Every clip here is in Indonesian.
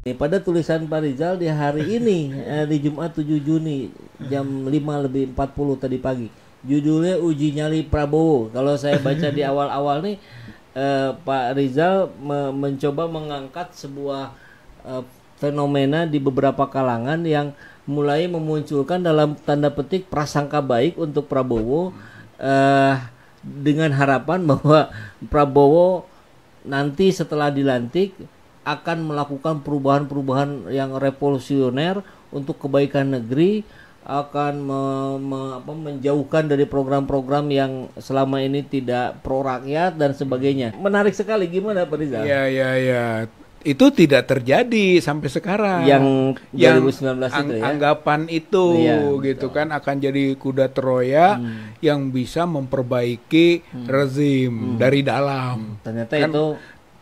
Pada tulisan Pak Rizal di hari ini di Jumat 7 Juni jam 5:40 tadi pagi. Judulnya Uji Nyali Prabowo. Kalau saya baca di awal-awal nih Pak Rizal mencoba mengangkat sebuah fenomena di beberapa kalangan yang mulai memunculkan dalam tanda petik prasangka baik untuk Prabowo dengan harapan bahwa Prabowo nanti setelah dilantik akan melakukan perubahan-perubahan yang revolusioner untuk kebaikan negeri, akan menjauhkan dari program-program yang selama ini tidak pro rakyat dan sebagainya. Menarik sekali, gimana Pak Rizal? Ya. Itu tidak terjadi sampai sekarang. Yang 2019 itu ya. Anggapan itu gitu betul. kan akan jadi kuda Troya yang bisa memperbaiki rezim dari dalam. Ternyata kan, itu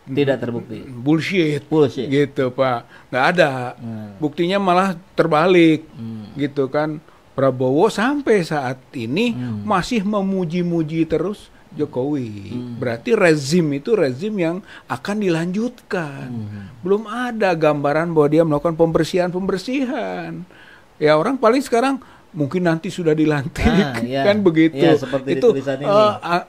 tidak terbukti. Bullshit gitu Pak, nggak ada. Buktinya malah terbalik gitu kan. Prabowo sampai saat ini masih memuji-muji terus Jokowi. Berarti rezim itu rezim yang akan dilanjutkan. Belum ada gambaran bahwa dia melakukan pembersihan. Ya orang paling sekarang mungkin nanti sudah dilantik, kan begitu. Ya, seperti itu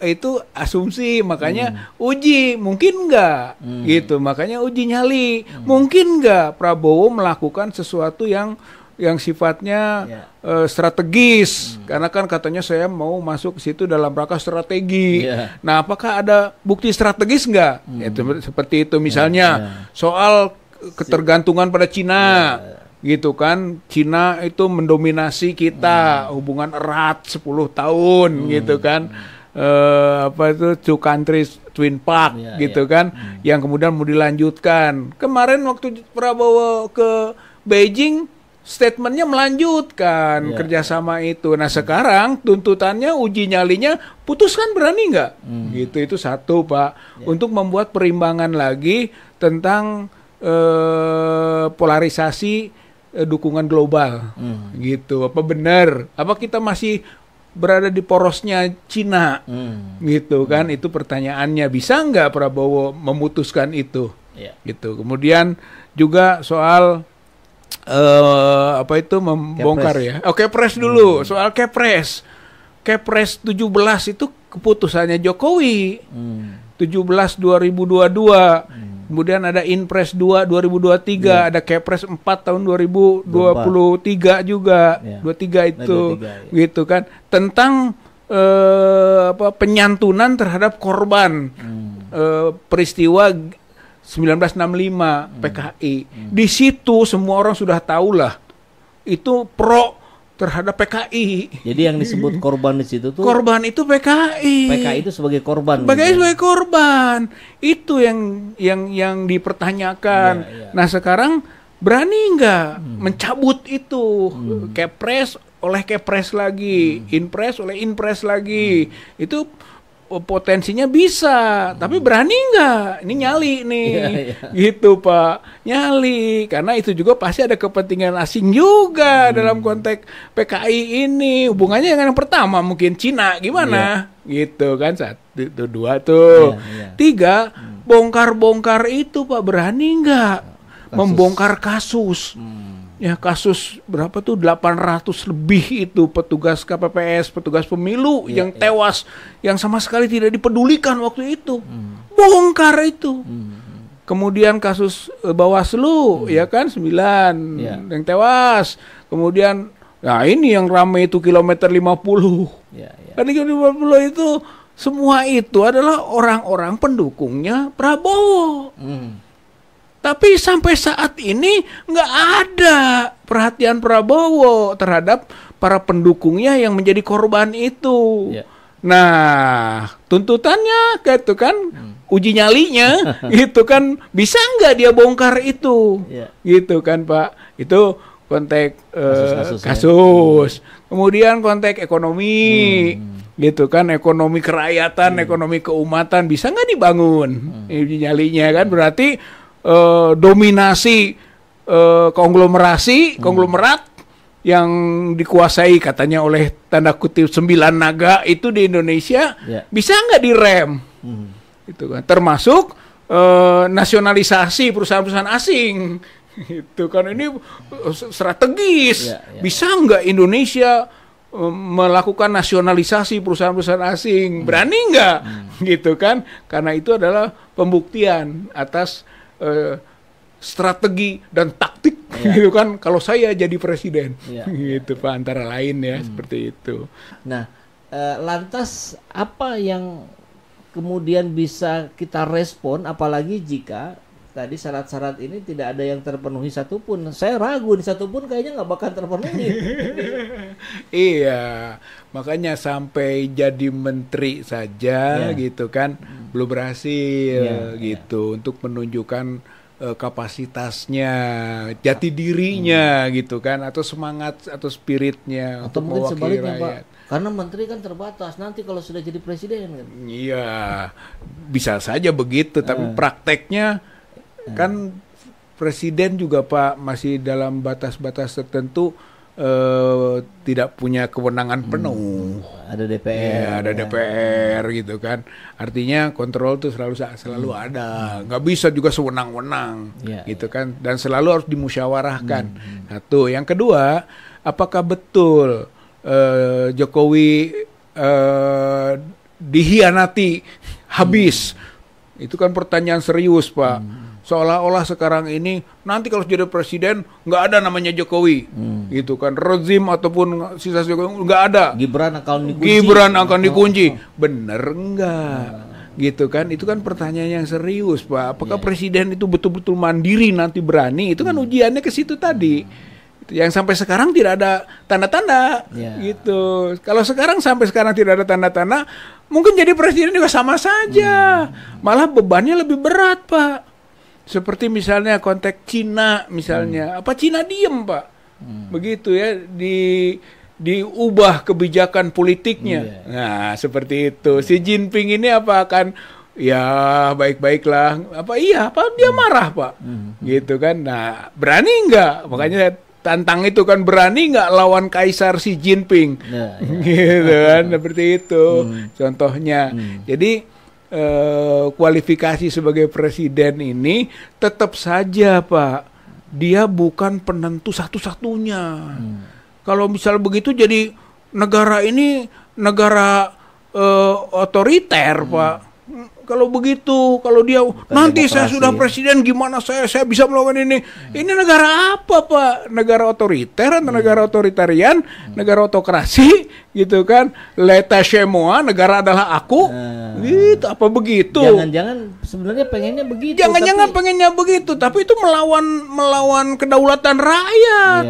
itu asumsi, makanya uji mungkin enggak gitu, makanya uji nyali mungkin enggak Prabowo melakukan sesuatu yang sifatnya strategis, karena kan katanya saya mau masuk ke situ dalam rangka strategi. Nah, apakah ada bukti strategis enggak? Itu seperti itu misalnya soal ketergantungan pada Cina. Gitu kan, Cina itu mendominasi kita, hubungan erat 10 tahun gitu kan, two countries twin park gitu kan, yang kemudian mau dilanjutkan. Kemarin waktu Prabowo ke Beijing, statementnya melanjutkan kerjasama itu. Nah sekarang tuntutannya, uji nyalinya, putuskan berani nggak? Gitu, itu satu Pak, untuk membuat perimbangan lagi tentang polarisasi dukungan global, gitu. Apa benar? Apa kita masih berada di porosnya Cina, gitu kan? Itu pertanyaannya. Bisa nggak Prabowo memutuskan itu, gitu. Kemudian juga soal membongkar Kepres. Kepres dulu. Soal Kepres 17 itu keputusannya Jokowi. 17 2022. Kemudian ada Inpres 2 2023, ada Kepres 4 tahun 2023 juga. 23 itu. Gitu kan. Tentang penyantunan terhadap korban peristiwa 1965 PKI. Di situ semua orang sudah tahu lah. Itu pro terhadap PKI. Jadi yang disebut korban di situ tuh korban itu PKI. PKI itu sebagai korban. PKI sebagai korban. Itu yang dipertanyakan. Nah, sekarang berani nggak mencabut itu? Kepres oleh Kepres lagi, Inpres oleh Inpres lagi. Itu potensinya bisa, tapi berani nggak? Ini nyali nih, gitu Pak, nyali. Karena itu juga pasti ada kepentingan asing juga dalam konteks PKI ini. Hubungannya dengan yang pertama mungkin Cina, gimana? Gitu kan, satu, dua tuh. Tiga, bongkar-bongkar itu Pak, berani nggak membongkar kasus? Ya kasus berapa tuh, 800 lebih itu petugas KPPS, petugas pemilu yang tewas, yang sama sekali tidak dipedulikan waktu itu. Bongkar itu. Kemudian kasus Bawaslu, ya kan, 9 yang tewas. Kemudian, nah ini yang ramai itu kilometer 50. Kan kilometer 50 itu, semua itu adalah orang-orang pendukungnya Prabowo. Tapi sampai saat ini nggak ada perhatian Prabowo terhadap para pendukungnya yang menjadi korban itu. Nah, tuntutannya gitu kan, uji nyalinya gitu kan, bisa nggak dia bongkar itu? Gitu kan Pak. Itu konteks kasus. Kemudian konteks ekonomi. Gitu kan, ekonomi kerakyatan, ekonomi keumatan bisa nggak dibangun? Uji nyalinya kan berarti dominasi konglomerat yang dikuasai katanya oleh tanda kutip 9 naga itu di Indonesia, bisa nggak direm? Itu kan termasuk nasionalisasi perusahaan-perusahaan asing Itu kan ini strategis. Ya, ya. Bisa nggak Indonesia melakukan nasionalisasi perusahaan-perusahaan asing? Berani nggak? Gitu kan? Karena itu adalah pembuktian atas strategi dan taktik, gitu kan? Kalau saya jadi presiden, gitu Pak, antara lain ya, seperti itu. Nah, lantas apa yang kemudian bisa kita respon, apalagi jika tadi syarat-syarat ini tidak ada yang terpenuhi satupun? Saya ragu nih, satupun kayaknya nggak bakal terpenuhi. Iya, makanya sampai jadi menteri saja gitu kan belum berhasil gitu untuk menunjukkan kapasitasnya, jati dirinya gitu kan, atau semangat atau spiritnya Atau untuk mungkin mewakili sebaliknya rakyat. Pak, karena menteri kan terbatas, nanti kalau sudah jadi presiden kan. Iya, bisa saja begitu, tapi prakteknya kan presiden juga Pak masih dalam batas-batas tertentu, tidak punya kewenangan penuh. Ada DPR. Ada DPR gitu kan. Artinya kontrol itu selalu ada. Nggak bisa juga sewenang-wenang gitu kan. Dan selalu harus dimusyawarahkan. Satu. Yang kedua, apakah betul Jokowi dihianati habis? Itu kan pertanyaan serius Pak. Seolah-olah sekarang ini nanti kalau jadi presiden nggak ada namanya Jokowi, gitu kan, rezim ataupun sisa Jokowi nggak ada. Gibran akan dikunci. Bener nggak? Gitu kan? Itu kan pertanyaan yang serius Pak. Apakah presiden itu betul-betul mandiri nanti berani? Itu kan ujiannya ke situ tadi. Yang sampai sekarang tidak ada tanda-tanda, gitu. Kalau sampai sekarang tidak ada tanda-tanda, mungkin jadi presiden juga sama saja. Malah bebannya lebih berat Pak. Seperti misalnya konteks Cina misalnya, apa Cina diem Pak, begitu ya, diubah kebijakan politiknya. Nah seperti itu. Xi Jinping ini apa akan ya baik-baiklah? Apa dia marah Pak, gitu kan? Nah berani nggak? Makanya tantang itu kan, berani nggak lawan Kaisar Xi Jinping, gitu kan? Seperti itu contohnya. Jadi kualifikasi sebagai presiden ini tetap saja Pak, dia bukan penentu satu-satunya. Kalau misal begitu jadi negara ini negara otoriter Pak. Kalau begitu, kalau dia nanti saya sudah presiden gimana saya bisa melakukan ini. Ini negara apa Pak? Negara otoriter atau negara otoritarian, negara autokrasi gitu kan? L'état chez moi, negara adalah aku. Gitu, apa begitu? Jangan-jangan sebenarnya pengennya begitu. Jangan-jangan pengennya begitu, tapi itu melawan kedaulatan rakyat.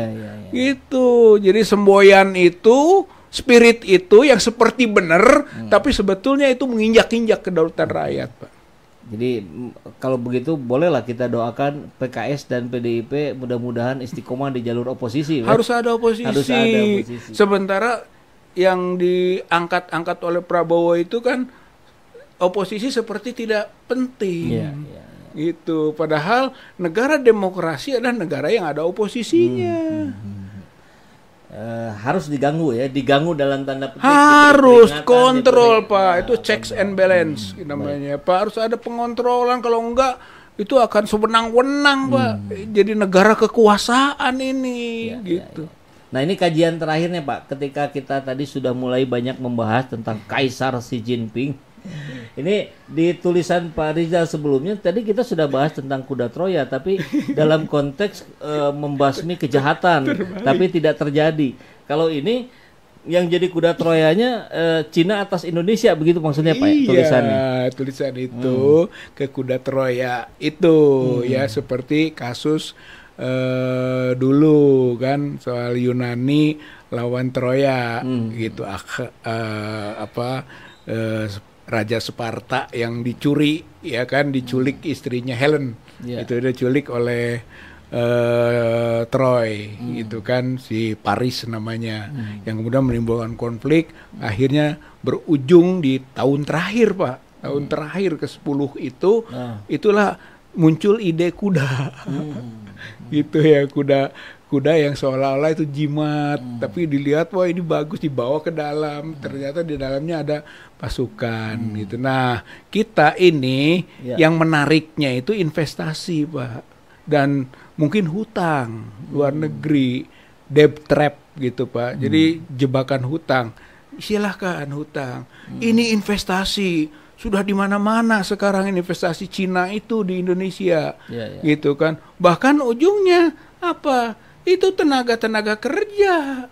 Gitu. Jadi semboyan itu, spirit itu yang seperti benar, tapi sebetulnya itu menginjak-injak kedaulatan rakyat, Pak. Jadi kalau begitu bolehlah kita doakan PKS dan PDIP mudah-mudahan istiqomah di jalur oposisi. Harus ada oposisi. Sementara yang diangkat-angkat oleh Prabowo itu kan oposisi seperti tidak penting. Gitu. Padahal negara demokrasi adalah negara yang ada oposisinya. Harus diganggu dalam tanda petik. Harus kontrol Pak, itu checks and balance namanya Pak. Harus ada pengontrolan, kalau enggak itu akan sewenang-wenang Pak. Jadi negara kekuasaan ini, gitu. Nah ini kajian terakhirnya Pak, ketika kita tadi sudah mulai banyak membahas tentang Kaisar Xi Jinping. Ini di tulisan Pak Rizal sebelumnya tadi kita sudah bahas tentang kuda Troya, tapi dalam konteks membasmi kejahatan, tapi tidak terjadi. Kalau ini yang jadi kuda Troyanya Cina atas Indonesia, begitu maksudnya Pak tulisannya? Iya, tulisan itu ke kuda Troya itu ya, seperti kasus dulu kan soal Yunani lawan Troya gitu, Raja Sparta yang dicuri, ya kan, diculik istrinya Helen, itu diculik oleh Troy, gitu kan, si Paris namanya, yang kemudian menimbulkan konflik, akhirnya berujung di tahun terakhir Pak, tahun terakhir ke-10 itu, itulah muncul ide kuda, gitu ya, kuda yang seolah-olah itu jimat, tapi dilihat wah ini bagus, dibawa ke dalam, ternyata di dalamnya ada pasukan gitu. Nah kita ini yang menariknya itu investasi Pak, dan mungkin hutang luar negeri, debt trap gitu Pak. Jadi jebakan hutang. Silahkan hutang. Ini investasi sudah di mana-mana sekarang, investasi Cina itu di Indonesia, gitu kan. Bahkan ujungnya apa? Itu tenaga kerja,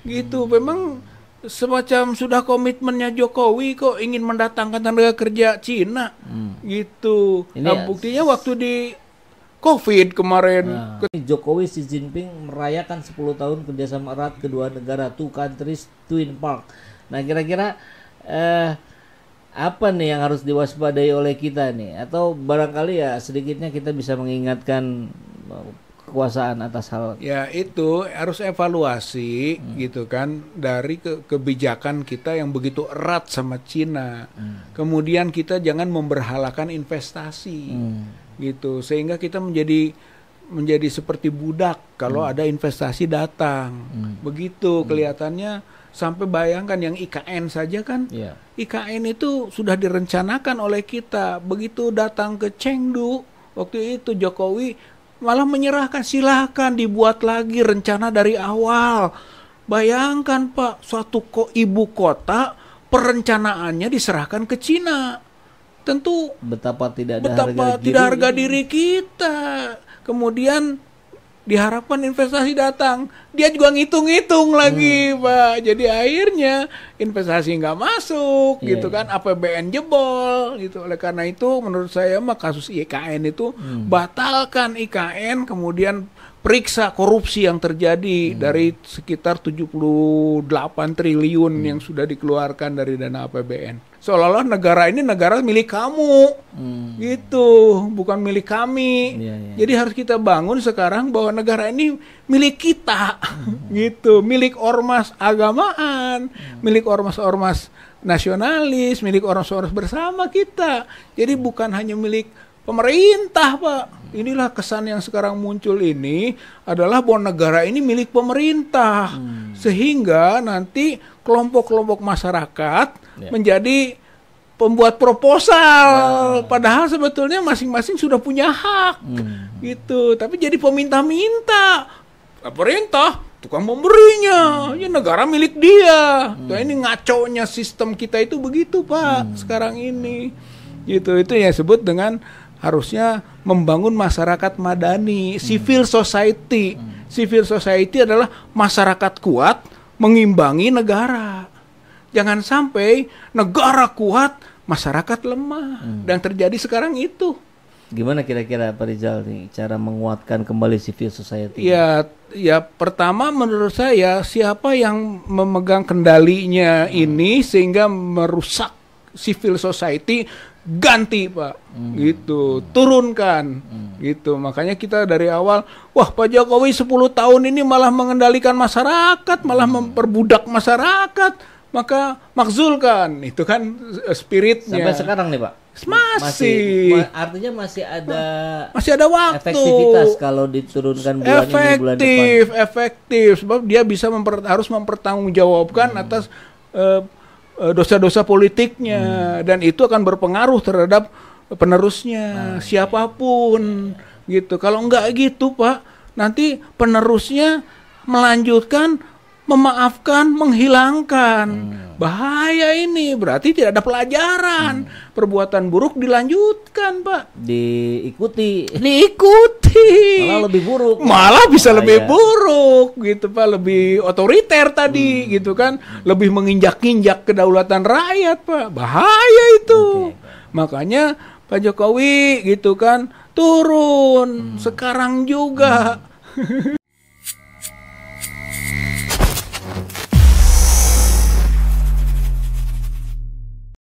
gitu. Memang semacam sudah komitmennya Jokowi kok ingin mendatangkan tenaga kerja Cina, gitu. Nah, buktinya waktu di COVID kemarin, Jokowi Xi Jinping merayakan 10 tahun kerjasama erat kedua negara, two countries, twin park. Nah, kira-kira apa nih yang harus diwaspadai oleh kita nih? Atau barangkali ya sedikitnya kita bisa mengingatkan kekuasaan atas hal. Ya itu harus evaluasi gitu kan dari kebijakan kita yang begitu erat sama Cina. Kemudian kita jangan memberhalakan investasi. Gitu sehingga kita menjadi seperti budak kalau ada investasi datang. Begitu kelihatannya, sampai bayangkan yang IKN saja kan. IKN itu sudah direncanakan oleh kita. Begitu datang ke Chengdu waktu itu Jokowi malah menyerahkan, silahkan dibuat lagi rencana dari awal. Bayangkan Pak, suatu ibu kota perencanaannya diserahkan ke Cina. Tentu betapa tidak harga diri kita. Kemudian diharapkan investasi datang, dia juga ngitung-ngitung lagi Pak. Jadi akhirnya investasi nggak masuk, gitu kan. APBN jebol, gitu. Oleh karena itu menurut saya mah kasus IKN itu batalkan IKN, kemudian periksa korupsi yang terjadi dari sekitar 78 triliun yang sudah dikeluarkan dari dana APBN. Seolah-olah negara ini negara milik kamu, gitu, bukan milik kami. Jadi harus kita bangun sekarang bahwa negara ini milik kita, gitu, milik ormas agamaan, milik ormas-ormas nasionalis, milik ormas-ormas bersama kita. Jadi bukan hanya milik pemerintah, Pak. Inilah kesan yang sekarang muncul ini adalah bahwa negara ini milik pemerintah. Sehingga nanti kelompok-kelompok masyarakat menjadi pembuat proposal. Padahal sebetulnya masing-masing sudah punya hak. Gitu. Tapi jadi peminta-minta. Pemerintah tukang memberinya. Ya negara milik dia. Nah, ini ngaconya sistem kita itu begitu, Pak. Sekarang ini. Gitu. Itu yang disebut dengan harusnya membangun masyarakat madani, civil society. Civil society adalah masyarakat kuat mengimbangi negara. Jangan sampai negara kuat, masyarakat lemah. Dan terjadi sekarang itu. Gimana kira-kira Pak Rizal nih cara menguatkan kembali civil society? Ya pertama menurut saya siapa yang memegang kendalinya ini sehingga merusak civil society, ganti Pak, gitu, turunkan, gitu. Makanya kita dari awal, wah Pak Jokowi 10 tahun ini malah mengendalikan masyarakat, malah memperbudak masyarakat, maka makzulkan, itu kan spiritnya. Sampai sekarang nih Pak? Artinya masih ada waktu. Efektivitas kalau diturunkan bulan ini bulan depan. Efektif, sebab dia bisa harus mempertanggungjawabkan atas dosa-dosa politiknya, dan itu akan berpengaruh terhadap penerusnya, siapapun, gitu. Kalau enggak gitu Pak, nanti penerusnya melanjutkan, memaafkan, menghilangkan. Bahaya ini, berarti tidak ada pelajaran. Perbuatan buruk dilanjutkan Pak. Diikuti. Malah lebih buruk. Malah bisa lebih buruk, gitu Pak. Lebih otoriter tadi, gitu kan. Lebih menginjak-injak kedaulatan rakyat Pak. Bahaya itu. Makanya Pak Jokowi, gitu kan, turun sekarang juga.